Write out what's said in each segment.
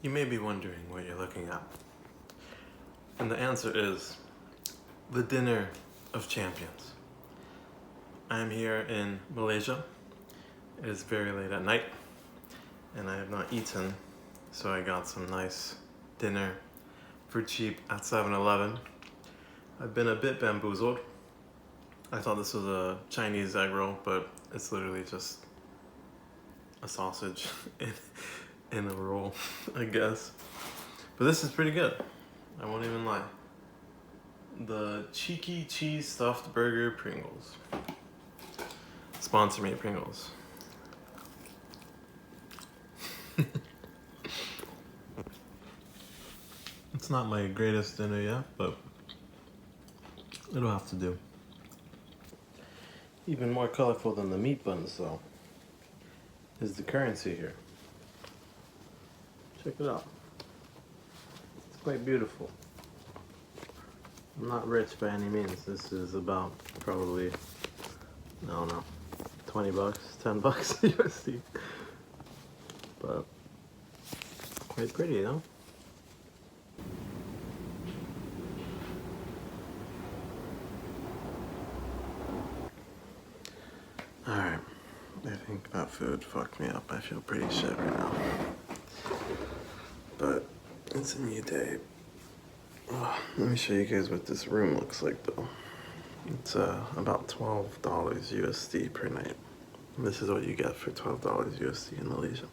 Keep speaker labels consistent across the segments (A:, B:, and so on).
A: You may be wondering what you're looking at. And the answer is the Dinner of Champions. I'm here in Malaysia. It is very late at night and I have not eaten, so I got some nice dinner for cheap at 7-Eleven. I've been a bit bamboozled. I thought this was a Chinese egg roll, but it's literally just a sausage in a roll, I guess. But this is pretty good. I won't even lie. The cheeky cheese stuffed burger Pringles. Sponsor me, Pringles. It's not my greatest dinner yet, but it'll have to do. Even more colorful than the meat buns, though, is the currency here. Check it out. It's quite beautiful. I'm not rich by any means. This is about probably, I don't know, 20 bucks, 10 bucks USD. But quite pretty, you know? Alright, I think that food fucked me up. I feel pretty shit right now. But it's a new day. Oh, let me show you guys what this room looks like though. It's about $12 USD per night. This is what you get for $12 USD in Malaysia.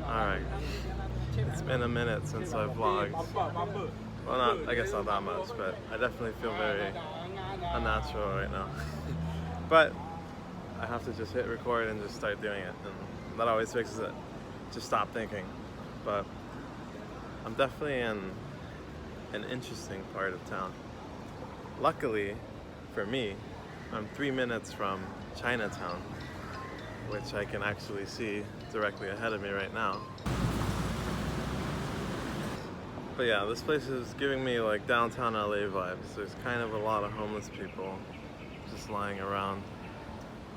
A: Alright, it's been a minute since I've vlogged. Well, I guess not that much, but I definitely feel very unnatural right now. But I have to just hit record and just start doing it, and that always fixes it. Just stop thinking. But I'm definitely in an interesting part of town. Luckily, for me, I'm 3 minutes from Chinatown, which I can actually see directly ahead of me right now. But yeah, this place is giving me like downtown LA vibes. There's kind of a lot of homeless people just lying around.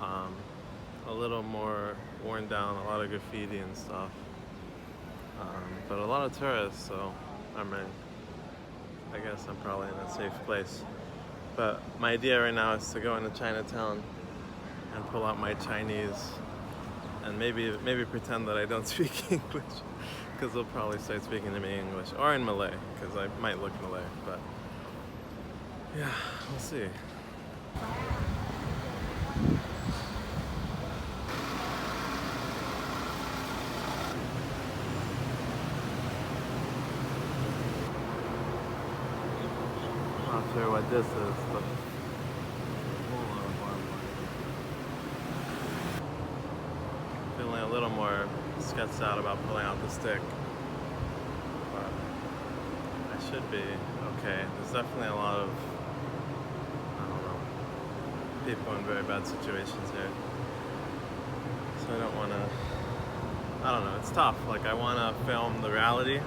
A: A little more worn down, a lot of graffiti and stuff. But a lot of tourists, so I guess I'm probably in a safe place. But my idea right now is to go into Chinatown and pull out my Chinese and maybe pretend that I don't speak English, because they'll probably start speaking to me in English or in Malay, because I might look Malay, but yeah, we'll see. Not sure what this is, but feeling a little more sketched out about pulling out the stick, but I should be okay. There's definitely a lot of, I don't know, people in very bad situations here, so I don't want to, I don't know, it's tough. Like, I want to film the reality,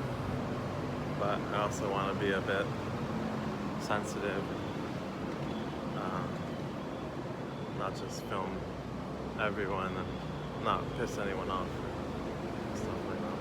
A: but I also want to be a bit sensitive, not just film everyone and not piss anyone off or stuff like that.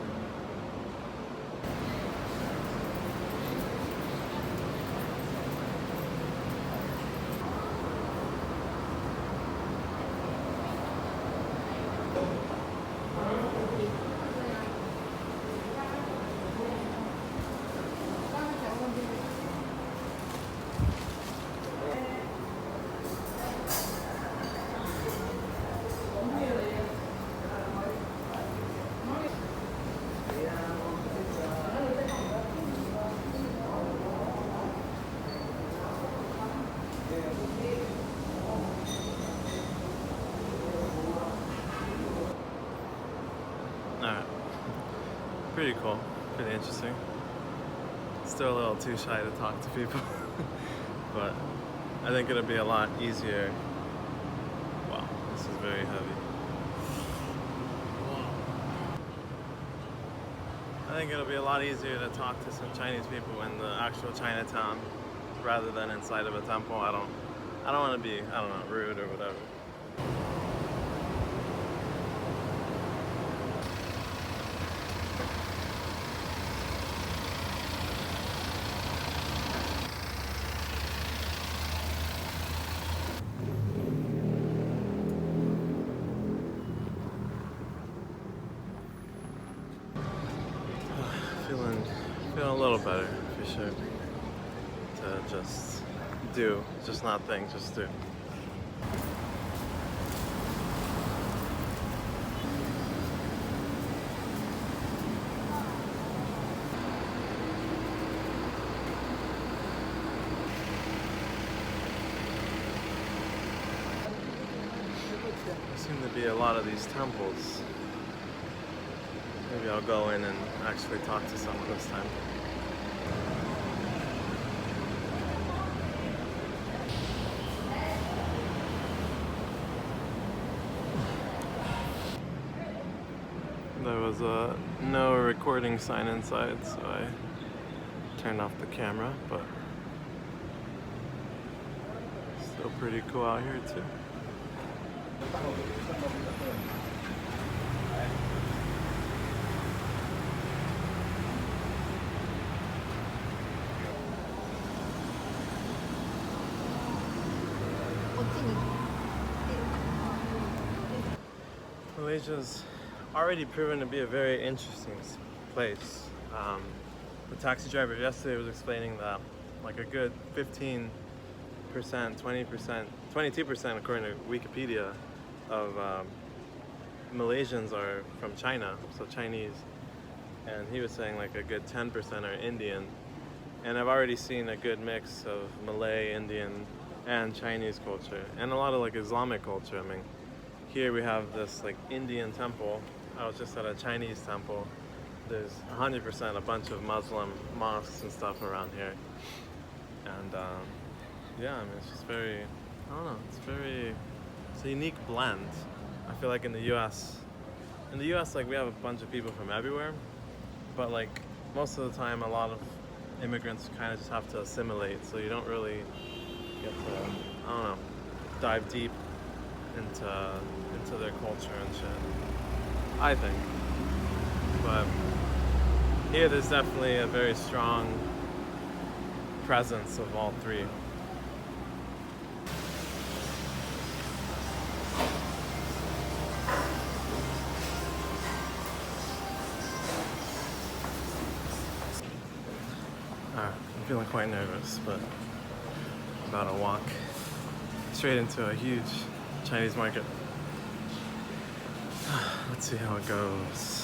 A: pretty cool, pretty interesting. Still a little too shy to talk to people, but I think it'll be a lot easier. Wow, this is very heavy. I think it'll be a lot easier to talk to some Chinese people in the actual Chinatown rather than inside of a temple. I don't want to be, I don't know, rude or whatever. Feeling a little better for sure. To just do, just not think, just do. There seem to be a lot of these temples. Maybe I'll go in and actually talk to someone this time. There was a no recording sign inside, so I turned off the camera, but still pretty cool out here too. Malaysia's already proven to be a very interesting place. The taxi driver yesterday was explaining that like a good 15%, 20%, 22% according to Wikipedia of Malaysians are from China, so Chinese. And he was saying like a good 10% are Indian. And I've already seen a good mix of Malay, Indian, and Chinese culture, and a lot of like Islamic culture. I mean, here we have this like Indian temple. I was just at a Chinese temple. There's 100% a bunch of Muslim mosques and stuff around here. And yeah, I mean, it's just very, I don't know, it's a unique blend. I feel like in the US like we have a bunch of people from everywhere, but like most of the time a lot of immigrants kind of just have to assimilate, so you don't really get to, I don't know, dive deep into their culture and shit, I think. But here there's definitely a very strong presence of all three. Alright, I'm feeling quite nervous, but I'm about to walk straight into a huge Chinese market. Let's see how it goes.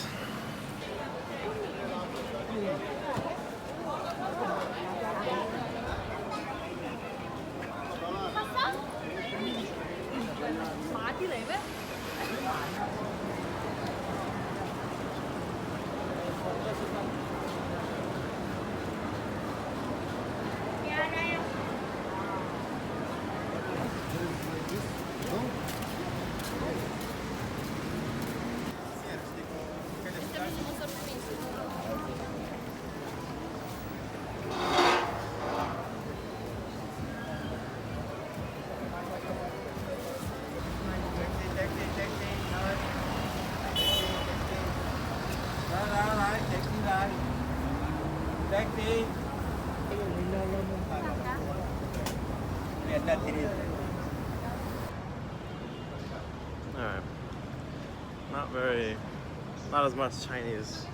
A: Alright. Not as much Chinese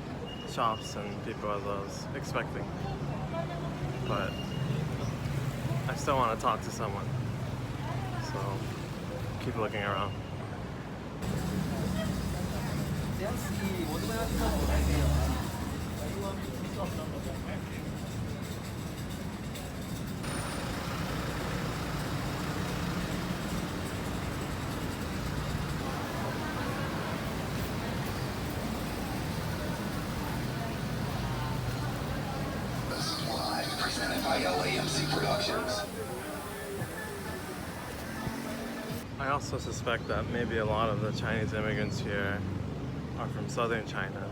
A: shops and people as I was expecting. But I still want to talk to someone. So keep looking around.
B: ILAMC Productions.
A: I also suspect that maybe a lot of the Chinese immigrants here are from southern China.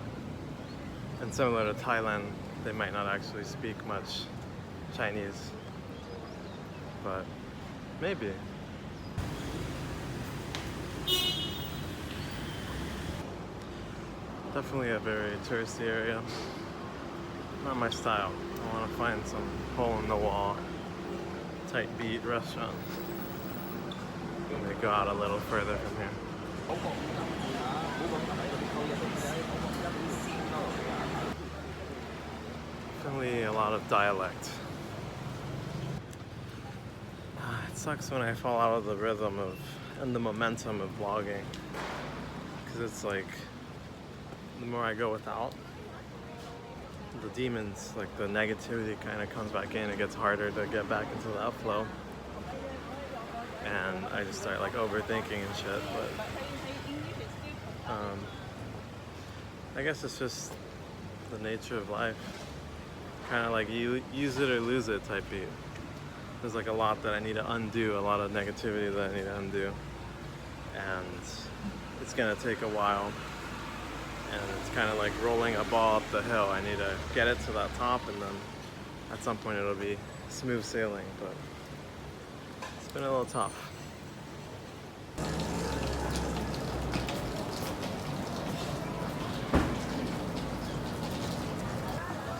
A: And similar to Thailand, they might not actually speak much Chinese. But maybe. Definitely a very touristy area. Not my style. I want to find some hole-in-the-wall, tight beat restaurant. Let me go out a little further from here. Definitely a lot of dialect. It sucks when I fall out of the rhythm of and the momentum of vlogging, because it's like the more I go without, the demons, like the negativity kind of comes back in. It gets harder to get back into that flow. And I just start like overthinking and shit, but I guess it's just the nature of life. Kind of like you use it or lose it type beat. There's like a lot that I need to undo, a lot of negativity that I need to undo. And it's gonna take a while. And it's kind of like rolling a ball up the hill. I need to get it to that top, and then at some point it'll be smooth sailing, but it's been a little tough.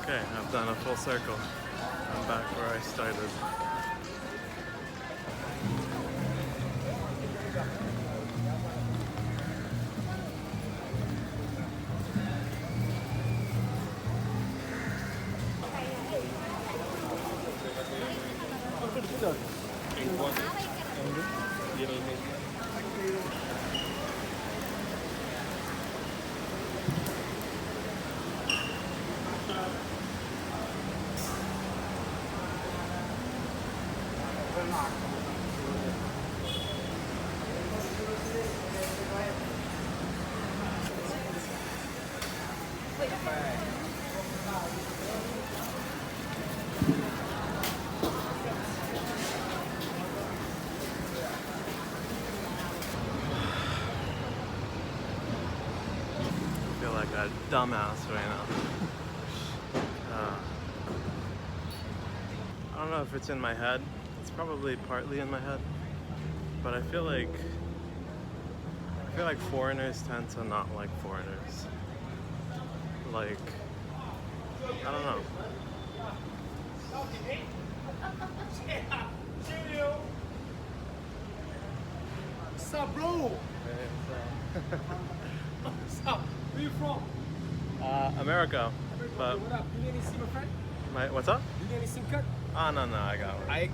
A: Okay, I've done a full circle. I'm back where I started. I feel like a dumbass right now. I don't know if it's in my head. It's probably partly in my head, but I feel like foreigners tend to not like foreigners. Like, I don't know.
C: What's up, bro? What's up? Where you from?
A: America. But
C: What up? You need any SIM card?
A: what's up?
C: You need any SIM card?
A: Oh, no, I got one.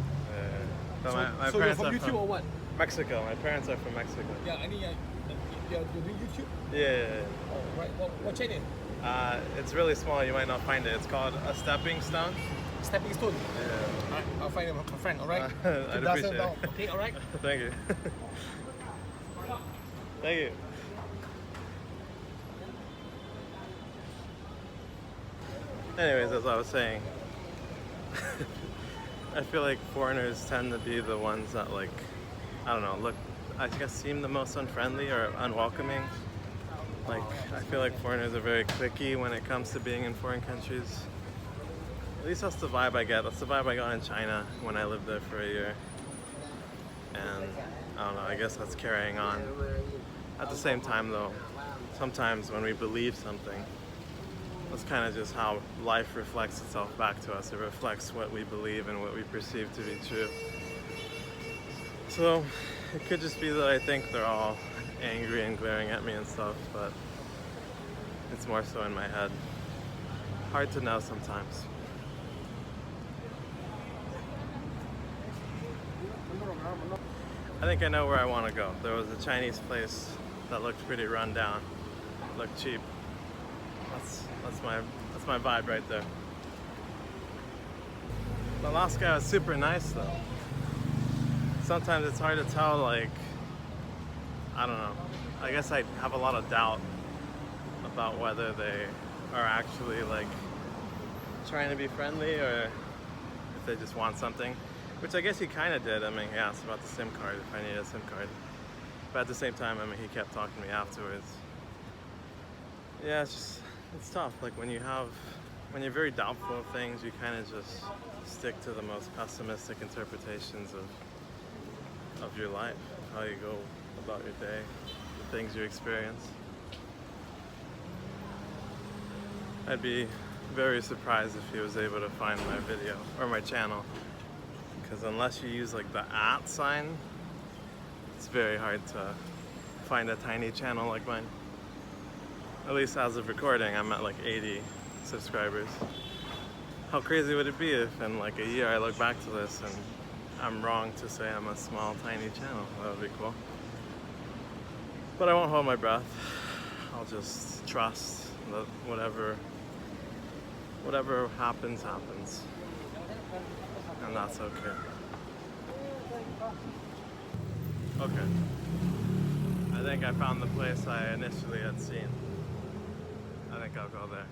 A: But my
C: so you're
A: parents
C: from
A: are
C: YouTube or what?
A: Mexico. My parents are from Mexico.
C: Yeah, you're doing YouTube?
A: Yeah.
C: Oh, right. What channel?
A: It's really small. You might not find it. It's called A Stepping Stone.
C: Stepping Stone.
A: Yeah.
C: Alright, I'll find my friend, alright?
A: I'd appreciate it.
C: Okay, alright?
A: Thank you. Thank you. Anyways, as I was saying, I feel like foreigners tend to be the ones that, like, I don't know, I guess seem the most unfriendly or unwelcoming. Like, I feel like foreigners are very cliquey when it comes to being in foreign countries. At least that's the vibe I get. That's the vibe I got in China when I lived there for a year. And I don't know, I guess that's carrying on. At the same time though, sometimes when we believe something, that's kind of just how life reflects itself back to us. It reflects what we believe and what we perceive to be true. So it could just be that I think they're all angry and glaring at me and stuff, but it's more so in my head. Hard to know sometimes. I think I know where I want to go. There was a Chinese place that looked pretty run down, looked cheap. That's my vibe right there. The last guy was super nice though. Sometimes it's hard to tell, like, I don't know. I guess I have a lot of doubt about whether they are actually like trying to be friendly or if they just want something, which I guess he kind of did. I mean, he asked about the SIM card, if I needed a SIM card. But at the same time, I mean, he kept talking to me afterwards. Yeah, it's tough. Like when you're very doubtful of things, you kind of just stick to the most pessimistic interpretations of your life, how you go about your day, the things you experience. I'd be very surprised if he was able to find my video or my channel, because unless you use like the @ sign, it's very hard to find a tiny channel like mine. At least as of recording, I'm at like 80 subscribers. How crazy would it be if in like a year I look back to this and I'm wrong to say I'm a small, tiny channel? That would be cool. But I won't hold my breath. I'll just trust that whatever happens, happens. And that's okay. Okay. I think I found the place I initially had seen. I think I'll go there.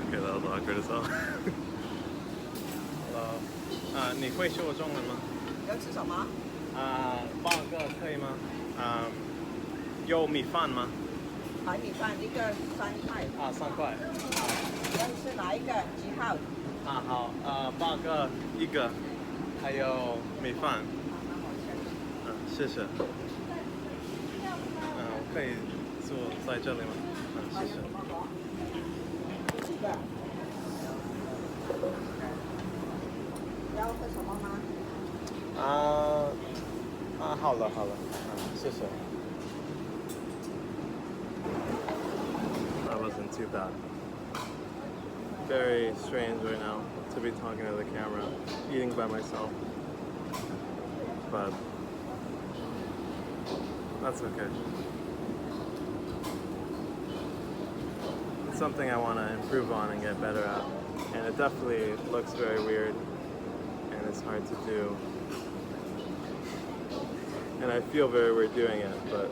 A: Okay, that was awkward as hell. Hello. 你会说中文吗？
D: 要吃什么？
A: 报个可以吗？有米饭吗？
D: 白米饭一个3块。
A: 3块。
D: 要吃哪一个？几号？
A: 好，报个一个，还有米饭。谢谢。我可以坐在这里吗？谢谢。
D: 这个。要喝什么吗？
A: 好了，谢谢。That wasn't too bad. Very strange right now to be talking to the camera, eating by myself. But that's okay. It's something I want to improve on and get better at. And it definitely looks very weird and it's hard to do. And I feel very weird doing it, but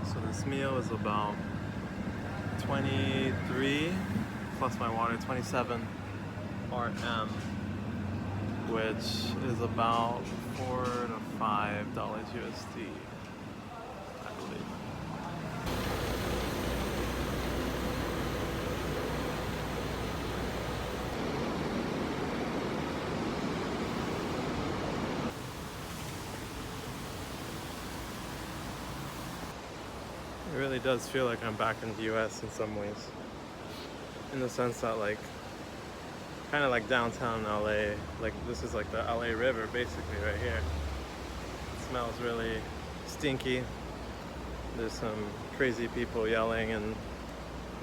A: so this meal is about 23 plus my water, 27 RM, which is about $4 to $5 USD, I believe. It really does feel like I'm back in the US in some ways, in the sense that like kind of like downtown LA, like this is like the LA River basically right here. It smells really stinky. There's some crazy people yelling and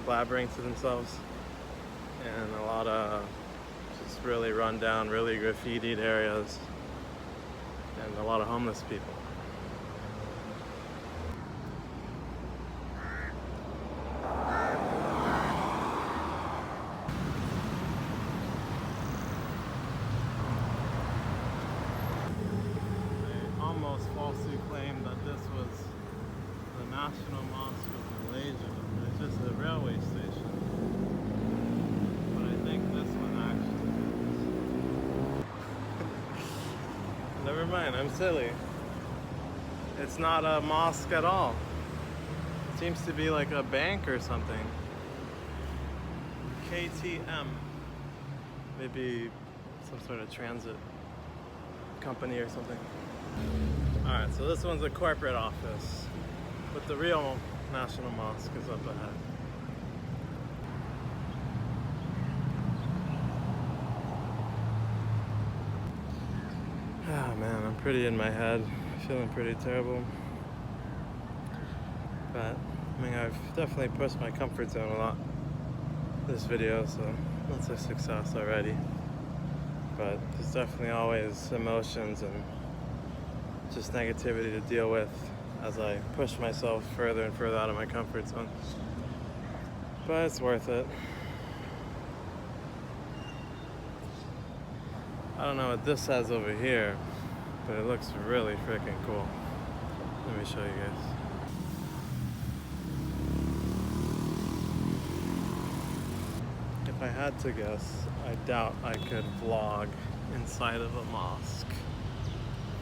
A: blabbering to themselves, and a lot of just really run down, really graffitied areas, and a lot of homeless people. Almost falsely claimed that this was the National Mosque of Malaysia. It's just a railway station. But I think this one actually is. Never mind, I'm silly. It's not a mosque at all. It seems to be like a bank or something. KTM. Maybe some sort of transit company or something. Alright, so this one's a corporate office, but the real National Mosque is up ahead. Ah man, I'm pretty in my head, feeling pretty terrible. But I mean, I've definitely pushed my comfort zone a lot this video, so that's a success already. But there's definitely always emotions and just negativity to deal with as I push myself further and further out of my comfort zone. But it's worth it. I don't know what this says over here, but it looks really freaking cool. Let me show you guys. If I had to guess, I doubt I could vlog inside of a mosque.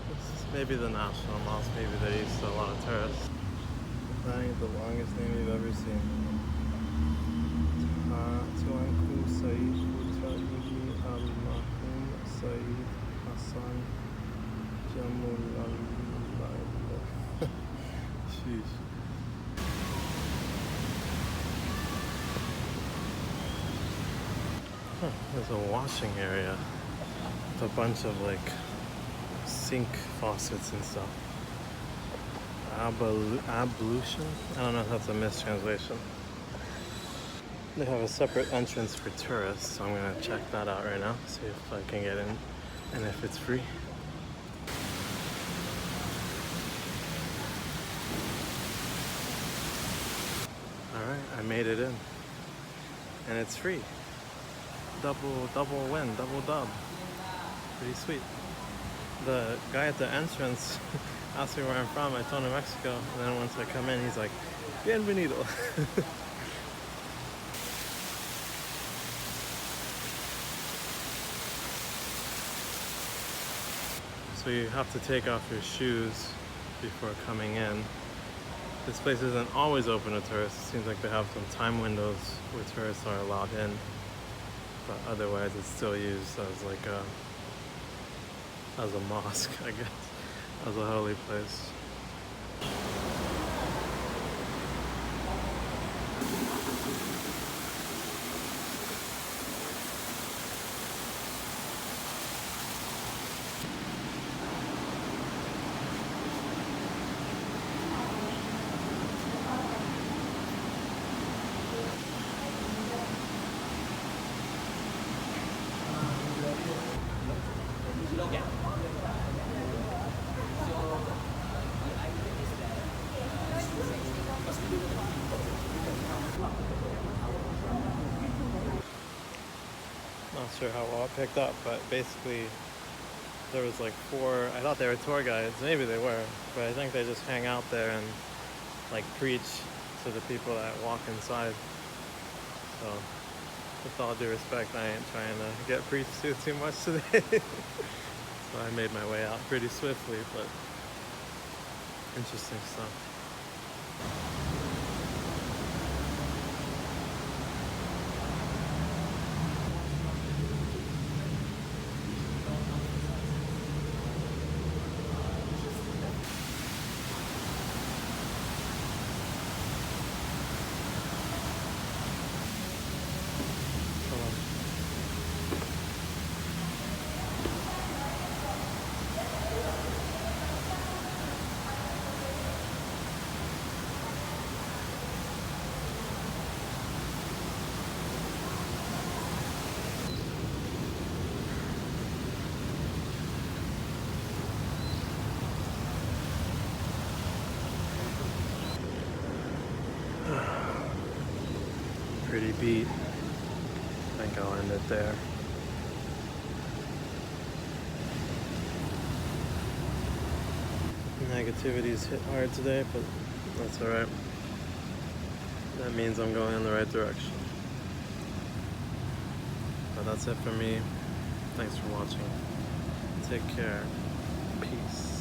A: This is maybe the National Mosque, maybe they're used to a lot of tourists. That ain't the longest name you've ever seen. Tuanku Said Utaiji Al-Mahum Said Hassan Jamul Sheesh. There's a washing area with a bunch of like sink faucets and stuff. Ablution? I don't know if that's a mistranslation. They have a separate entrance for tourists, so I'm gonna check that out right now, see if I can get in and if it's free. Alright, I made it in. And it's free. Double win, double dub. Pretty sweet. The guy at the entrance asked me where I'm from. I told him Mexico, and then once I come in, he's like, "Bienvenido." So you have to take off your shoes before coming in. This place isn't always open to tourists. It seems like they have some time windows where tourists are allowed in, but otherwise it's still used as like as a mosque, I guess, as a holy place. Not sure how well it picked up, but basically there was like 4, I thought they were tour guides, maybe they were, but I think they just hang out there and like preach to the people that walk inside. So with all due respect, I ain't trying to get preached to too much today. So I made my way out pretty swiftly, but interesting stuff. Pretty beat. I think I'll end it there. Negativity's hit hard today, but that's alright. That means I'm going in the right direction. But that's it for me. Thanks for watching. Take care. Peace.